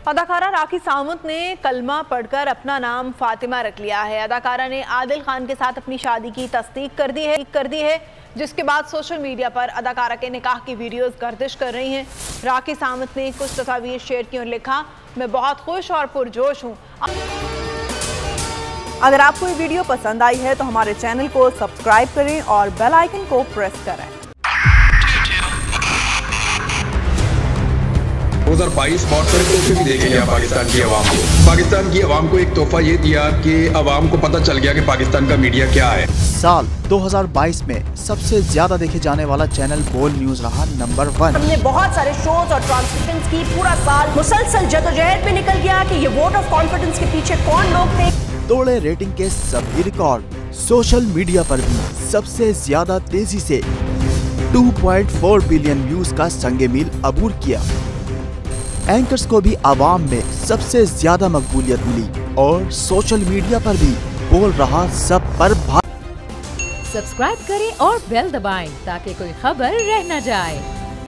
अदाकारा राखी सावंत ने कलमा पढ़कर अपना नाम फातिमा रख लिया है। अदाकारा ने आदिल खान के साथ अपनी शादी की तस्दीक कर दी है, जिसके बाद सोशल मीडिया पर अदाकारा के निकाह की वीडियोस गर्दिश कर रही हैं। राखी सावंत ने कुछ तस्वीर शेयर की और लिखा, मैं बहुत खुश और पुरजोश हूँ। अगर आपको ये वीडियो पसंद आई है तो हमारे चैनल को सब्सक्राइब करें और बेल आइकन को प्रेस करें। 2022 बहुत सारे तोहफे भी देखे गया पाकिस्तान की आवाम को। पाकिस्तान की आवाम को एक तोहफा ये दिया कि आवाम को पता चल गया कि पाकिस्तान का मीडिया क्या है। साल 2022 में सबसे ज्यादा देखे जाने वाला चैनल बोल न्यूज रहा नंबर 1। हमने बहुत सारे शोज और ट्रांसमिशंस की, पूरा साल मुसलसल जदोजहद में निकल गया कि ये वोट ऑफ कॉन्फिडेंस के पीछे कौन लोग थे। तोड़े रेटिंग के सभी रिकॉर्ड। सोशल मीडिया पर भी सबसे ज्यादा तेजी से 2.4 बिलियन व्यूज का संगे मील अबूर किया। एंकर्स को भी आवाम में सबसे ज्यादा मकबूलियत मिली और सोशल मीडिया पर भी बोल रहा सब पर सब्सक्राइब करें और बेल दबाएं ताकि कोई खबर रह न जाए।